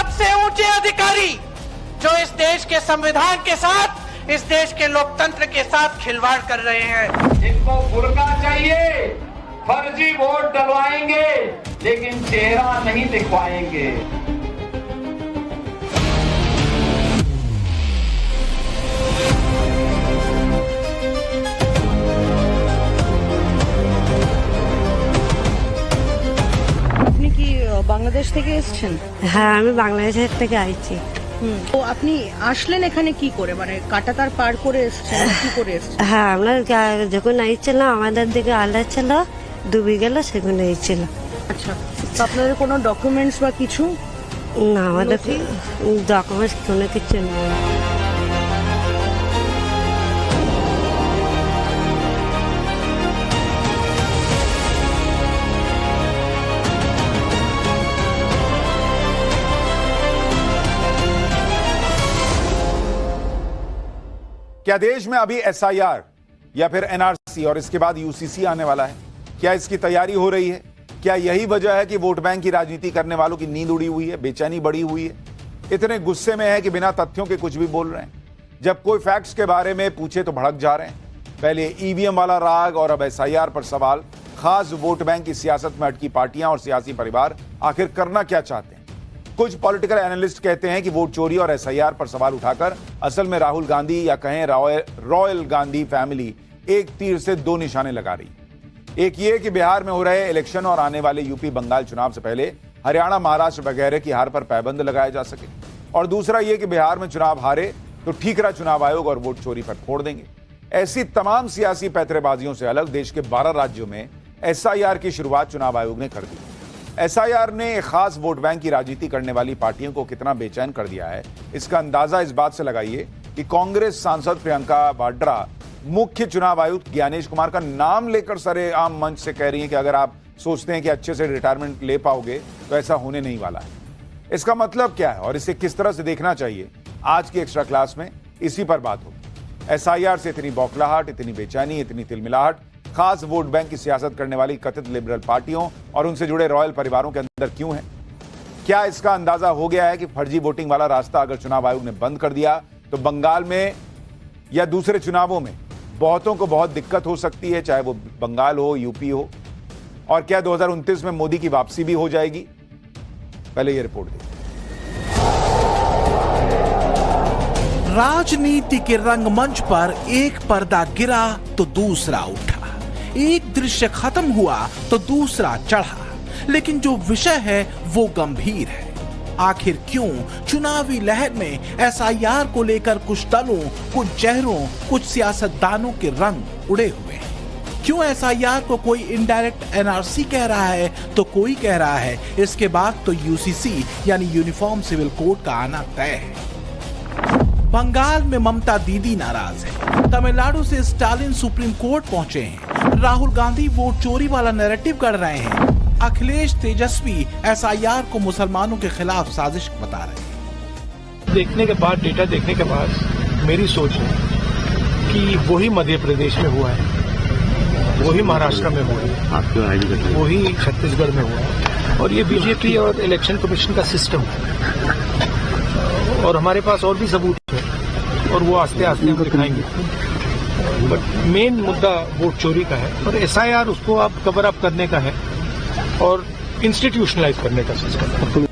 सबसे ऊंचे अधिकारी जो इस देश के संविधान के साथ, इस देश के लोकतंत्र के साथ खिलवाड़ कर रहे हैं। इनको बुरका चाहिए, फर्जी वोट डलवाएंगे लेकिन चेहरा नहीं दिखवाएंगे। আপনি কি বাংলাদেশ থেকে এসেছেন? হ্যাঁ, আমি বাংলাদেশের থেকে আইছি। তো আপনি আসলেন এখানে কি করে, মানে কাটাতার পার করে এসেছেন, কি করে এসেছেন? হ্যাঁ, আমরা যখন আইছিলাম আমাদের দিকে আলাদা ছিল, ডুবে গেল, সেখানে আইছিল। আচ্ছা, তো আপনাদের কোনো ডকুমেন্টস বা কিছু? না, আমাদের ডকুমেন্টস কোনো কিছু নেই। क्या देश में अभी एसआईआर या फिर एनआरसी और इसके बाद यूसीसी आने वाला है? क्या इसकी तैयारी हो रही है? क्या यही वजह है कि वोट बैंक की राजनीति करने वालों की नींद उड़ी हुई है, बेचैनी बढ़ी हुई है, इतने गुस्से में है कि बिना तथ्यों के कुछ भी बोल रहे हैं? जब कोई फैक्ट्स के बारे में पूछे तो भड़क जा रहे हैं। पहले ईवीएम वाला राग और अब एसआईआर पर सवाल। खास वोट बैंक की सियासत में अटकी पार्टियां और सियासी परिवार आखिर करना क्या चाहते हैं? कुछ पॉलिटिकल एनालिस्ट कहते हैं कि वोट चोरी और एसआईआर पर सवाल उठाकर असल में राहुल गांधी या कहें रॉयल गांधी फैमिली एक तीर से दो निशाने लगा रही। एक ये कि बिहार में हो रहे इलेक्शन और आने वाले यूपी बंगाल चुनाव से पहले हरियाणा, महाराष्ट्र वगैरह की हार पर पाबंद लगाया जा सके, और दूसरा ये कि बिहार में चुनाव हारे तो ठीकरा चुनाव आयोग और वोट चोरी पर फोड़ देंगे। ऐसी तमाम सियासी पैतरेबाजियों से अलग देश के 12 राज्यों में एसआईआर की शुरुआत चुनाव आयोग ने कर दी। एसआईआर ने एक खास वोट बैंक की राजनीति करने वाली पार्टियों को कितना बेचैन कर दिया है, इसका अंदाजा इस बात से लगाइए कि कांग्रेस सांसद प्रियंका वाड्रा मुख्य चुनाव आयुक्त ज्ञानेश कुमार का नाम लेकर सरेआम मंच से कह रही हैं कि अगर आप सोचते हैं कि अच्छे से रिटायरमेंट ले पाओगे तो ऐसा होने नहीं वाला है। इसका मतलब क्या है और इसे किस तरह से देखना चाहिए, आज की एक्स्ट्रा क्लास में इसी पर बात होगी। एसआईआर से इतनी बौखलाहट, इतनी बेचैनी, इतनी तिलमिलाहट खास वोट बैंक की सियासत करने वाली कथित लिबरल पार्टियों और उनसे जुड़े रॉयल परिवारों के अंदर क्यों है? क्या इसका अंदाजा हो गया है कि फर्जी वोटिंग वाला रास्ता अगर चुनाव आयोग ने बंद कर दिया तो बंगाल में या दूसरे चुनावों में बहुतों को बहुत दिक्कत हो सकती है, चाहे वो बंगाल हो, यूपी हो? और क्या 2029 में मोदी की वापसी भी हो जाएगी? पहले ये रिपोर्ट देखिए। राजनीति के रंगमंच पर एक पर्दा गिरा तो दूसरा उठा, एक दृश्य खत्म हुआ तो दूसरा चढ़ा, लेकिन जो विषय है वो गंभीर है। आखिर क्यों चुनावी लहर में एसआईआर को लेकर कुछ दलों, कुछ चेहरों, कुछ सियासतदानों के रंग उड़े हुए हैं? क्यों एसआईआर को कोई इनडायरेक्ट एनआरसी कह रहा है तो कोई कह रहा है इसके बाद तो यूसीसी यानी यूनिफॉर्म सिविल कोड का आना तय है। बंगाल में ममता दीदी नाराज है, तमिलनाडु से स्टालिन सुप्रीम कोर्ट पहुंचे हैं, राहुल गांधी वोट चोरी वाला नैरेटिव कर रहे हैं, अखिलेश तेजस्वी एसआईआर को मुसलमानों के खिलाफ साजिश बता रहे हैं। देखने के बाद, डेटा देखने के बाद मेरी सोच है कि वही मध्य प्रदेश में हुआ है, वही महाराष्ट्र में हुआ है, वही छत्तीसगढ़ में हुआ है, और ये बीजेपी और इलेक्शन कमीशन का सिस्टम है। और हमारे पास और भी सबूत है और वो आस्ते आस्ते हम दिखाएंगे, बट मेन मुद्दा वोट चोरी का है और एसआईआर उसको आप कवर अप करने का है और इंस्टीट्यूशनलाइज करने का सिस्टम।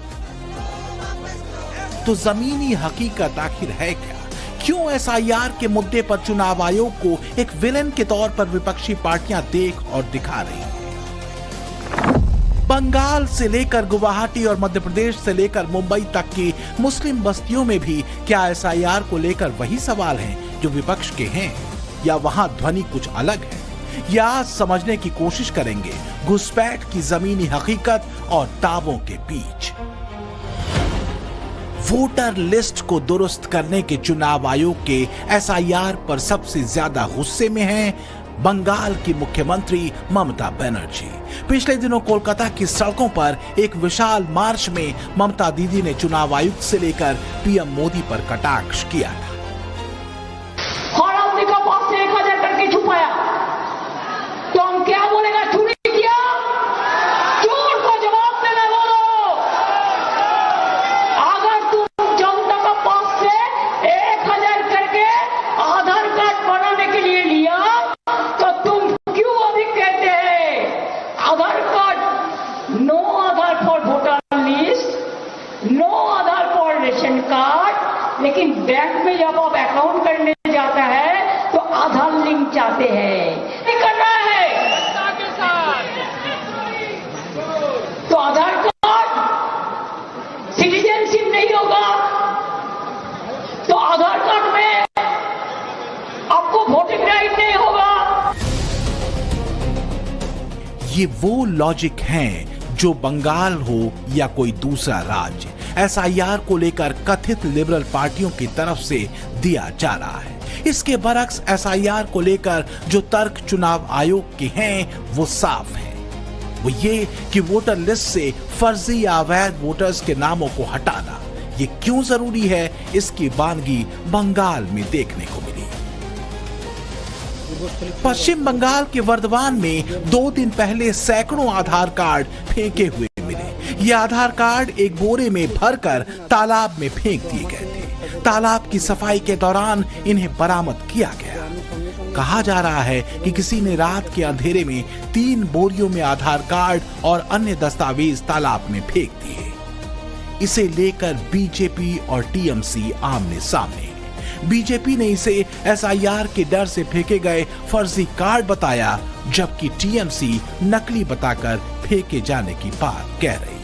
तो जमीनी हकीकत आखिर है क्या? क्यों एसआईआर के मुद्दे पर चुनाव आयोग को एक विलेन के तौर पर विपक्षी पार्टियां देख और दिखा रही हैं? बंगाल से लेकर गुवाहाटी और मध्य प्रदेश से लेकर मुंबई तक की मुस्लिम बस्तियों में भी क्या एसआईआर को लेकर वही सवाल हैं जो विपक्ष के हैं, या वहां ध्वनि कुछ अलग है? या आज समझने की कोशिश करेंगे घुसपैठ की जमीनी हकीकत और दावों के बीच। वोटर लिस्ट को दुरुस्त करने के चुनाव आयोग के एसआईआर पर सबसे ज्यादा गुस्से में हैं बंगाल की मुख्यमंत्री ममता बनर्जी। पिछले दिनों कोलकाता की सड़कों पर एक विशाल मार्च में ममता दीदी ने चुनाव आयुक्त से लेकर पीएम मोदी पर कटाक्ष किया था। छुपाया तो हम क्या बोलेगा? चोरी किया, चोर को जवाब देना बोलो। अगर लेकिन बैंक में जब आप अकाउंट करने जाता है तो आधार लिंक चाहते हैं, नहीं करना है तो आधार कार्ड सिटीजनशिप नहीं होगा, तो आधार कार्ड में आपको वोटिंग राइट नहीं होगा। ये वो लॉजिक हैं जो बंगाल हो या कोई दूसरा राज्य एसआईआर को लेकर कथित लिबरल पार्टियों की तरफ से दिया जा रहा है। इसके बरक्स एसआईआर को लेकर जो तर्क चुनाव आयोग के हैं वो साफ है। वो ये कि वोटर लिस्ट से फर्जी या अवैध वोटर्स के नामों को हटाना ये क्यों जरूरी है, इसकी वानगी बंगाल में देखने को मिली। पश्चिम बंगाल के वर्धमान में 2 दिन पहले सैकड़ों आधार कार्ड फेंके हुए मिले। ये आधार कार्ड एक बोरे में भरकर तालाब में फेंक दिए गए थे। तालाब की सफाई के दौरान इन्हें बरामद किया गया। कहा जा रहा है कि किसी ने रात के अंधेरे में 3 बोरियों में आधार कार्ड और अन्य दस्तावेज तालाब में फेंक दिए। इसे लेकर बीजेपी और टीएमसी आमने सामने। बीजेपी ने इसे एसआईआर के डर से फेंके गए फर्जी कार्ड बताया, जबकि टीएमसी नकली बताकर फेंके जाने की बात कह रही है।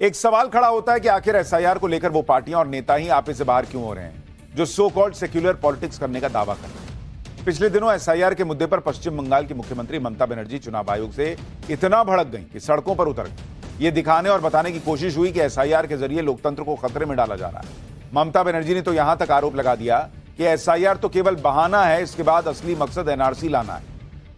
एक सवाल खड़ा होता है कि आखिर एसआईआर को लेकर वो पार्टियां और नेता ही आपे से बाहर क्यों हो रहे हैं जो सो कॉल्ड सेक्युलर पॉलिटिक्स करने का दावा कर रहे हैं। पिछले दिनों एसआईआर के मुद्दे पर पश्चिम बंगाल की मुख्यमंत्री ममता बनर्जी चुनाव आयोग से इतना भड़क गई कि सड़कों पर उतर गई। ये दिखाने और बताने की कोशिश हुई कि एसआईआर के जरिए लोकतंत्र को खतरे में डाला जा रहा है। ममता बनर्जी ने तो यहां तक आरोप लगा दिया कि एसआईआर तो केवल बहाना है, इसके बाद असली मकसद एनआरसी लाना है।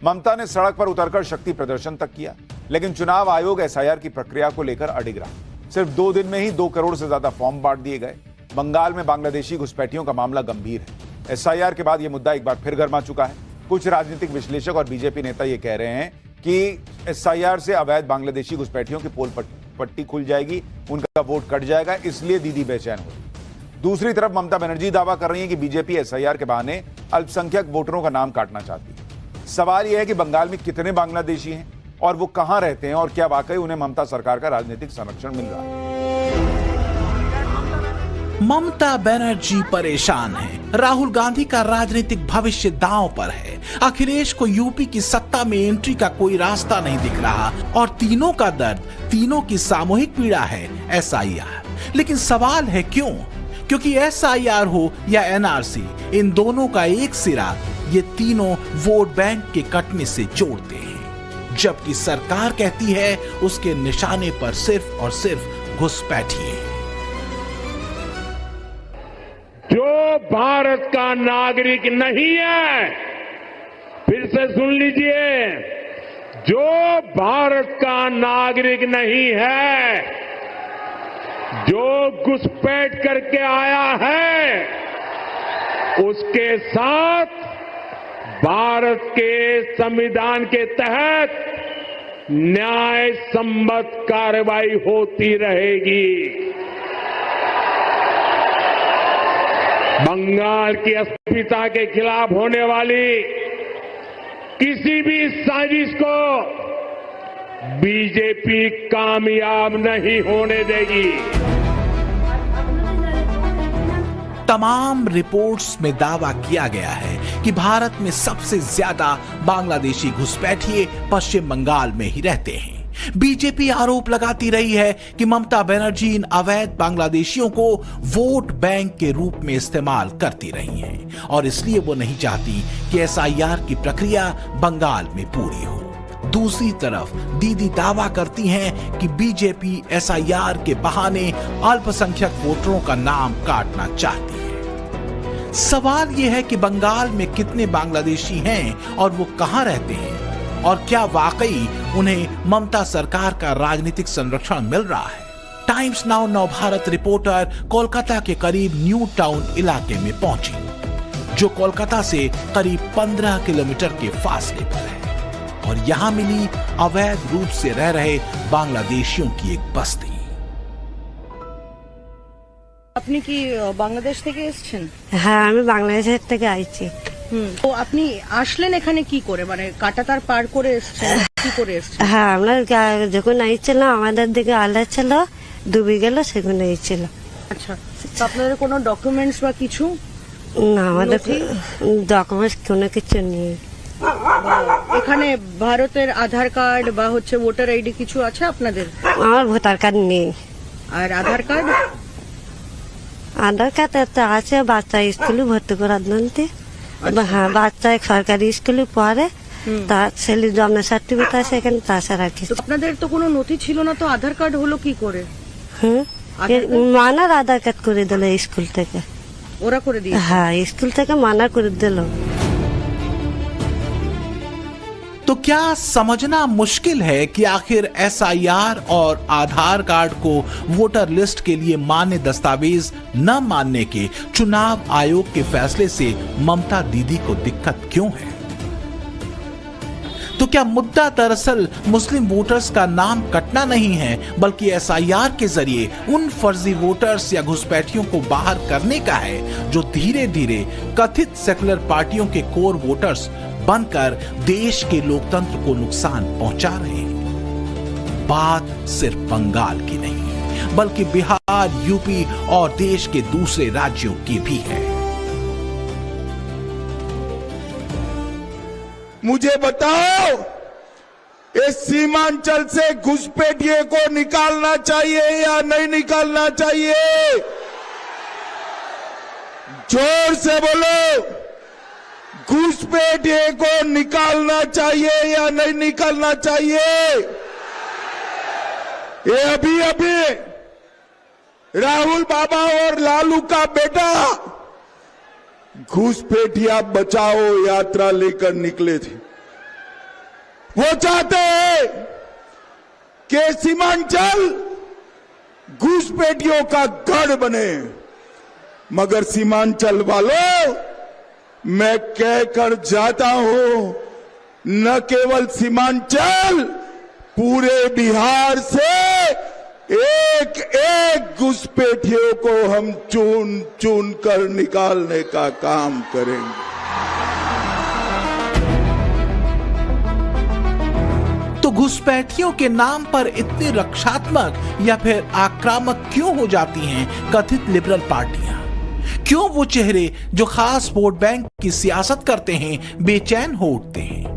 ममता ने सड़क पर उतरकर शक्ति प्रदर्शन तक किया, लेकिन चुनाव आयोग एसआईआर की प्रक्रिया को लेकर अडिग रहा। सिर्फ 2 दिन में ही 2 करोड़ से ज्यादा फॉर्म बांट दिए गए। बंगाल में बांग्लादेशी घुसपैठियों का मामला गंभीर है। एसआईआर के बाद यह मुद्दा एक बार फिर गर्मा चुका है। कुछ राजनीतिक विश्लेषक और बीजेपी नेता यह कह रहे हैं कि एसआईआर से अवैध बांग्लादेशी घुसपैठियों की पोल पट्टी खुल जाएगी, उनका वोट कट जाएगा, इसलिए दीदी बेचैन हो रही। दूसरी तरफ ममता बनर्जी दावा कर रही हैं कि बीजेपी एसआईआर के बहाने अल्पसंख्यक वोटरों का नाम काटना चाहती है। सवाल यह है कि बंगाल में कितने बांग्लादेशी हैं और वो कहां रहते हैं और क्या वाकई उन्हें ममता सरकार का राजनीतिक संरक्षण मिल रहा है। ममता बनर्जी परेशान है। राहुल गांधी का राजनीतिक भविष्य दांव पर है। अखिलेश को यूपी की सत्ता में एंट्री का कोई रास्ता नहीं दिख रहा और तीनों का दर्द, तीनों की सामूहिक पीड़ा है एसआईआर। लेकिन सवाल है क्यों? क्योंकि एसआईआर हो या एनआरसी, इन दोनों का एक सिरा ये तीनों वोट बैंक के कटने से जोड़ते हैं, जबकि सरकार कहती है उसके निशाने पर सिर्फ और सिर्फ घुसपैठी है। जो भारत का नागरिक नहीं है, फिर से सुन लीजिए, जो भारत का नागरिक नहीं है, जो घुसपैठ करके आया है, उसके साथ भारत के संविधान के तहत न्याय सम्मत कार्रवाई होती रहेगी। बंगाल की अस्मिता के खिलाफ होने वाली किसी भी साजिश को बीजेपी कामयाब नहीं होने देगी। तमाम रिपोर्ट्स में दावा किया गया है कि भारत में सबसे ज्यादा बांग्लादेशी घुसपैठिए पश्चिम बंगाल में ही रहते हैं। बीजेपी आरोप लगाती रही है कि ममता बनर्जी इन अवैध बांग्लादेशियों को वोट बैंक के रूप में इस्तेमाल करती रही हैं और इसलिए वो नहीं चाहती कि एसआईआर की प्रक्रिया बंगाल में पूरी हो। दूसरी तरफ दीदी दावा करती हैं कि बीजेपी एसआईआर के बहाने अल्पसंख्यक वोटरों का नाम काटना चाहती है। सवाल यह है कि बंगाल में कितने बांग्लादेशी हैं और वो कहां रहते हैं और क्या वाकई उन्हें ममता सरकार का राजनीतिक संरक्षण मिल रहा है। Times now Navbharat reporter Kolkata के करीब न्यू टाउन इलाके में पहुंची, जो कोलकाता से करीब 15 किलोमीटर के फासले पर है, और यहां मिली अवैध रूप से रह रहे बांग्लादेशियों की एक बस्ती। আপনি কি বাংলাদেশ থেকে এসেছেন? হ্যাঁ, আমি বাংলাদেশের থেকে আইছি। তো আপনি আসলেন এখানে কি করে, মানে কাটাতার পার করে এসেছেন, কি করে এসেছেন? হ্যাঁ, আমরা যখন আইছিলাম আমাদের দিকে আল্লাহ ছিল, ডুবে গেল সেগুলো এই ছিল। আচ্ছা, তো আপনাদের কোনো ডকুমেন্টস বা কিছু? না, আমাদের ডকুমেন্টস কোনো কিছু নেই। এখানে ভারতের আধার কার্ড বা হচ্ছে ভোটার আইডি কিছু আছে আপনাদের? আমার ভোটার কার্ড নেই। আর আধার কার্ড? আধার কার্ড একটা আছে, বাচ্চা স্কুলে ভর্তি করার জন্য। হ্যাঁ, বাচ্চা সরকারি স্কুলে পড়ে, তার ছেলে জন্ম সার্টিফিকেট আছে এখানে, তাছাড়া কিছু। আপনাদের তো কোনো নথি ছিল না, তো আধার কার্ড হলো কি করে? মানার আধার কার্ড করে দিল স্কুল থেকে। ওরা করে দিয়ে? হ্যাঁ, স্কুল থেকে মানা করে दिल। तो क्या समझना मुश्किल है कि आखिर एसआईआर और आधार कार्ड को वोटर लिस्ट के लिए मान्य दस्तावेज न मानने के चुनाव आयोग के फैसले से ममता दीदी को दिक्कत क्यों है? तो क्या मुद्दा दरअसल मुस्लिम वोटर्स का नाम कटना नहीं है, बल्कि एसआईआर के जरिए उन फर्जी वोटर्स या घुसपैठियों को बाहर करने का है जो धीरे धीरे कथित सेकुलर पार्टियों के कोर वोटर्स बनकर देश के लोकतंत्र को नुकसान पहुंचा रहे हैं? बात सिर्फ बंगाल की नहीं, बल्कि बिहार, यूपी और देश के दूसरे राज्यों की भी है। मुझे बताओ, इस सीमांचल से घुसपैठिए को निकालना चाहिए या नहीं निकालना चाहिए? जोर से बोलो, घुसपैठिए को निकालना चाहिए या नहीं निकालना चाहिए? ये अभी अभी राहुल बाबा और लालू का बेटा घुसपैठिया बचाओ यात्रा लेकर निकले थे। वो चाहते हैं कि सीमांचल घुसपैठियों का गढ़ बने, मगर सीमांचल वालों, मैं कहकर जाता हूं, न केवल सीमांचल, पूरे बिहार से एक एक घुसपैठियों को हम चुन चुन कर निकालने का काम करेंगे। तो घुसपैठियों के नाम पर इतनी रक्षात्मक या फिर आक्रामक क्यों हो जाती हैं कथित लिबरल पार्टियां? क्यों वो चेहरे जो खास वोट बैंक की सियासत करते हैं बेचैन हो उठते हैं?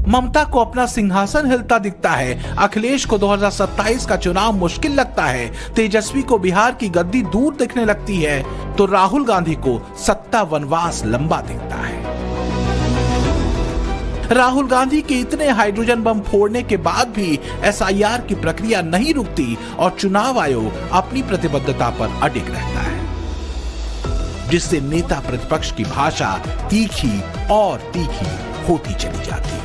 ममता को अपना सिंहासन हिलता दिखता है, अखिलेश को 2027 का चुनाव मुश्किल लगता है, तेजस्वी को बिहार की गद्दी दूर दिखने लगती है, तो राहुल गांधी को सत्ता वनवास लंबा दिखता है। राहुल गांधी के इतने हाइड्रोजन बम फोड़ने के बाद भी एसआईआर की प्रक्रिया नहीं रुकती और चुनाव आयोग अपनी प्रतिबद्धता पर अडिग रहता है, जिससे नेता प्रतिपक्ष की भाषा तीखी और तीखी होती चली जाती है।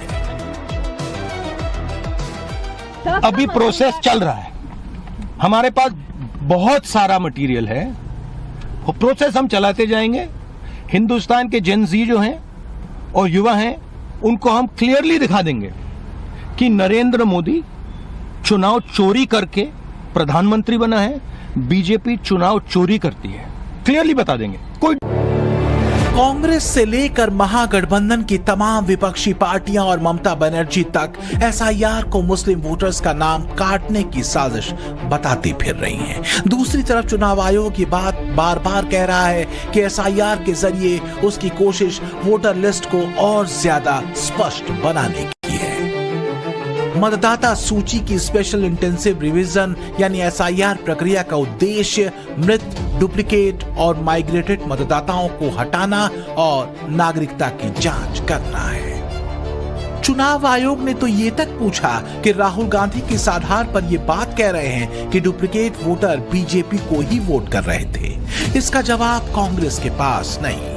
अभी प्रोसेस चल रहा है, हमारे पास बहुत सारा मटेरियल है, वो प्रोसेस हम चलाते जाएंगे। हिंदुस्तान के जेन ज़ी जो हैं और युवा हैं, उनको हम क्लियरली दिखा देंगे कि नरेंद्र मोदी चुनाव चोरी करके प्रधानमंत्री बना है, बीजेपी चुनाव चोरी करती है, क्लियरली बता देंगे। कोई कांग्रेस से लेकर महागठबंधन की तमाम विपक्षी पार्टियां और ममता बनर्जी तक एसआईआर को मुस्लिम वोटर्स का नाम काटने की साजिश बताती फिर रही हैं। दूसरी तरफ चुनाव आयोग ये बात बार बार कह रहा है कि एसआईआर के जरिए उसकी कोशिश वोटर लिस्ट को और ज्यादा स्पष्ट बनाने की है। मतदाता सूची की स्पेशल इंटेंसिव रिवीजन यानी एसआईआर प्रक्रिया का उद्देश्य मृत, डुप्लीकेट और माइग्रेटेड मतदाताओं को हटाना और नागरिकता की जांच करना है। चुनाव आयोग ने तो ये तक पूछा कि राहुल गांधी किस आधार पर ये बात कह रहे हैं कि डुप्लीकेट वोटर बीजेपी को ही वोट कर रहे थे। इसका जवाब कांग्रेस के पास नहीं।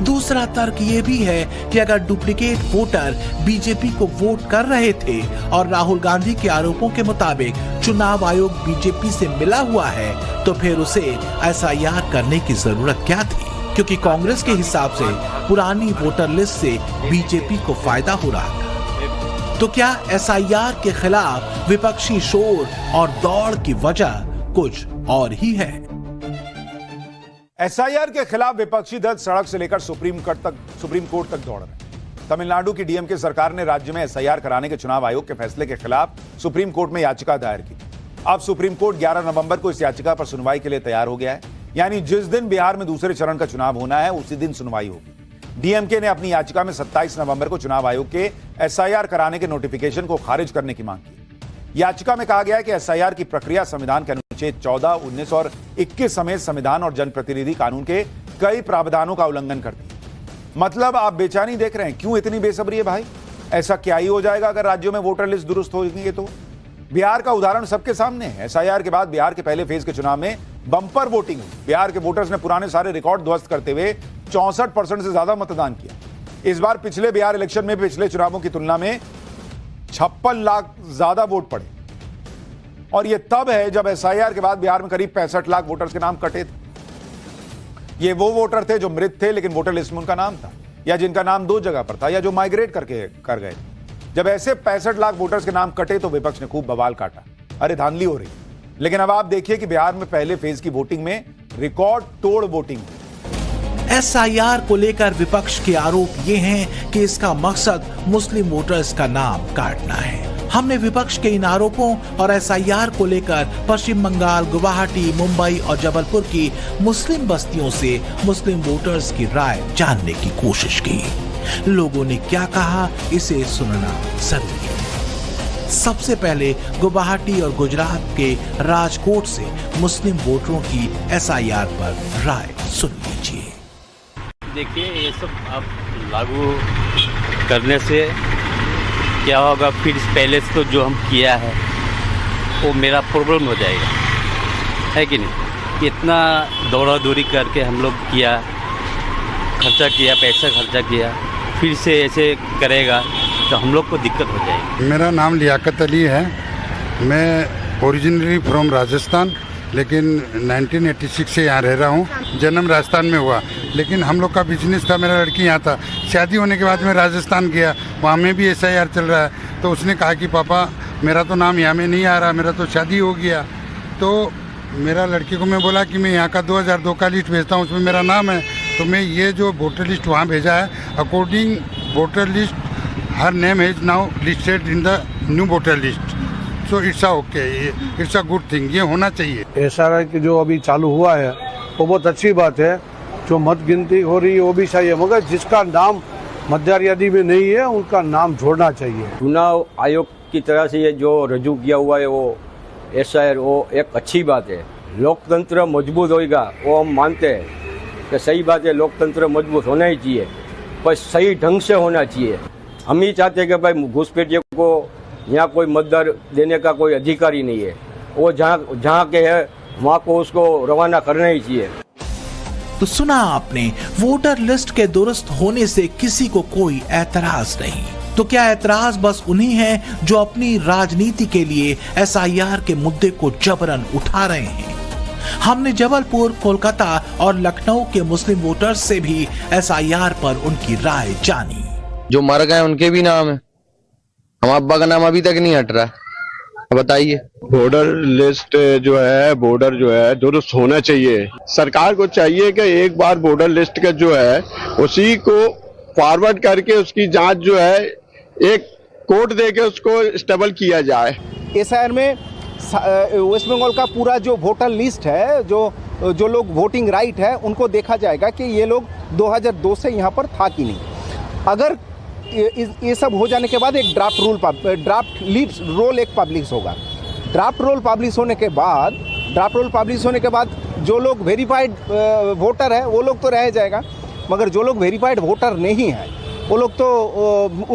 दूसरा तर्क ये भी है कि अगर डुप्लीकेट वोटर बीजेपी को वोट कर रहे थे और राहुल गांधी के आरोपों के मुताबिक चुनाव आयोग बीजेपी से मिला हुआ है, तो फिर उसे एसआईआर करने की जरूरत क्या थी? क्योंकि कांग्रेस के हिसाब से पुरानी वोटर लिस्ट से बीजेपी को फायदा हो रहा था। तो क्या एसआईआर के खिलाफ विपक्षी शोर और दौड़ की वजह कुछ और ही है? एसआईआर के खिलाफ विपक्षी दल सड़क से लेकर सुप्रीम कोर्ट तक दौड़ रहे। तमिलनाडु की डीएमके सरकार ने राज्य में एसआईआर कराने के चुनाव आयोग के फैसले के खिलाफ सुप्रीम कोर्ट में याचिका दायर की। अब सुप्रीम कोर्ट 11 नवंबर को इस याचिका पर सुनवाई के लिए तैयार हो गया है। यानी जिस दिन बिहार में दूसरे चरण का चुनाव होना है उसी दिन सुनवाई होगी। डीएमके ने अपनी याचिका में 27 नवंबर को चुनाव आयोग के एसआईआर कराने के नोटिफिकेशन को खारिज करने की मांग की। याचिका में कहा गया है कि एसआईआर की प्रक्रिया संविधान के अनुच्छेद 14, 19 और 21 समेत संविधान और जनप्रतिनिधि कानून के कई प्रावधानों का उल्लंघन करती है। मतलब आप बेचैनी देख रहे हैं, क्यों इतनी बेसब्री है भाई? ऐसा क्या ही हो जाएगा अगर राज्यों में वोटर लिस्ट दुरुस्त होगी तो? बिहार का उदाहरण सबके सामने है। एसआईआर के बाद बिहार के पहले फेज के चुनाव में बंपर वोटिंग हुई। बिहार के वोटर्स ने पुराने सारे रिकॉर्ड ध्वस्त करते हुए 64% से ज्यादा मतदान किया। इस बार पिछले बिहार इलेक्शन में पिछले चुनावों की तुलना में 56 लाख ज्यादा वोट पड़े। और यह तब है जब एसआईआर के बाद बिहार में करीब 65 लाख वोटर्स के नाम कटे थे। ये वो वोटर थे जो मृत थे लेकिन वोटर लिस्ट में उनका नाम था, या जिनका नाम 2 जगह पर था, या जो माइग्रेट कर गए। जब ऐसे 65 लाख वोटर्स के नाम कटे तो विपक्ष ने खूब बवाल काटा, अरे धांधली हो रही। लेकिन अब आप देखिए कि बिहार में पहले फेज की वोटिंग में रिकॉर्ड तोड़ वोटिंग हुई। एसआईआर को लेकर विपक्ष के आरोप ये हैं कि इसका मकसद मुस्लिम वोटर्स का नाम काटना है। हमने विपक्ष के इन आरोपों और एसआईआर को लेकर पश्चिम बंगाल, गुवाहाटी, मुंबई और जबलपुर की मुस्लिम बस्तियों से मुस्लिम वोटर्स की राय जानने की कोशिश की। लोगों ने क्या कहा, इसे सुनना जरूरी है। सबसे पहले गुवाहाटी और गुजरात के राजकोट से मुस्लिम वोटरों की एसआईआर पर राय सुन लीजिए। देखिए, ये सब अब लागू करने से क्या होगा, फिर पहले से तो जो हम किया है वो मेरा प्रॉब्लम हो जाएगा, है कि नहीं? इतना दौड़ा दौड़ी करके हम लोग किया, खर्चा किया, पैसा खर्चा किया, फिर से ऐसे करेगा तो हम लोग को दिक्कत हो जाएगी। मेरा नाम लियाकत अली है। मैं ओरिजिनली फ्रॉम राजस्थान, लेकिन 1986 से यहाँ रह रहा हूँ। जन्म राजस्थान में हुआ, लेकिन हम लोग का बिजनेस था, मेरा लड़की यहाँ था। शादी होने के बाद मैं राजस्थान गया, वहाँ में भी एसआईआर चल रहा है। तो उसने कहा कि पापा मेरा तो नाम यहाँ में नहीं आ रहा, मेरा तो शादी हो गया। तो मेरा लड़की को मैं बोला कि मैं यहाँ का 2002 का लिस्ट भेजता हूँ, उसमें मेरा नाम है। तो मैं ये जो वोटर लिस्ट वहाँ भेजा है, according voter list her name is now listed in the new voter list. So it's okay, it's a good thing, ये होना चाहिए। एसआईआर की जो अभी चालू हुआ है वो बहुत अच्छी बात है। जो मत गिनती हो रही है वो भी सही है, मगर जिसका नाम मतदार यादी में नहीं है उनका नाम जोड़ना चाहिए। चुनाव आयोग की तरह से ये जो रजू किया हुआ है वो एसआईआर, वो एक अच्छी बात है। लोकतंत्र मजबूत होगा, वो हम मानते हैं कि सही बात है, लोकतंत्र मजबूत होना ही चाहिए, पर सही ढंग से होना चाहिए। हम ही चाहते हैं कि भाई घुसपैठियों को यहाँ कोई मतदार देने का कोई अधिकारी नहीं है, वो जहाँ के है वहाँ को उसको रवाना करना ही चाहिए। तो सुना आपने, वोटर लिस्ट के दुरुस्त होने से किसी को कोई ऐतराज नहीं। तो क्या ऐतराज बस उन्हीं है जो अपनी राजनीति के लिए एसआईआर के मुद्दे को जबरन उठा रहे हैं? हमने जबलपुर, कोलकाता और लखनऊ के मुस्लिम वोटर्स से भी एसआईआर पर उनकी राय जानी। जो मर गए उनके भी नाम है, हम अब्बा का नाम अभी तक नहीं हट रहा, बताइए। वोटर लिस्ट जो है, बॉर्डर जो है दुरुस्त होना चाहिए। सरकार को चाहिए कि एक बार वोटर लिस्ट का जो है उसी को फॉरवर्ड करके उसकी जांच जो है एक कोर्ट देके उसको स्टेबल किया जाए। एसआईआर में वेस्ट बंगाल का पूरा जो वोटर लिस्ट है, जो लोग वोटिंग राइट है, उनको देखा जाएगा कि ये लोग 2002 से यहाँ पर था कि नहीं। अगर ये सब हो जाने के बाद एक ड्राफ्ट रोल एक पब्लिश होगा। ड्राफ्ट रोल पब्लिश होने के बाद जो लोग वेरीफाइड वोटर है वो लोग तो रह जाएगा, मगर जो लोग वेरीफाइड वोटर नहीं है वो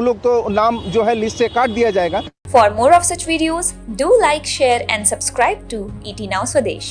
लोग तो नाम जो है लिस्ट से काट दिया जाएगा। For more of such videos, do like, share and subscribe to ET Now Swadesh.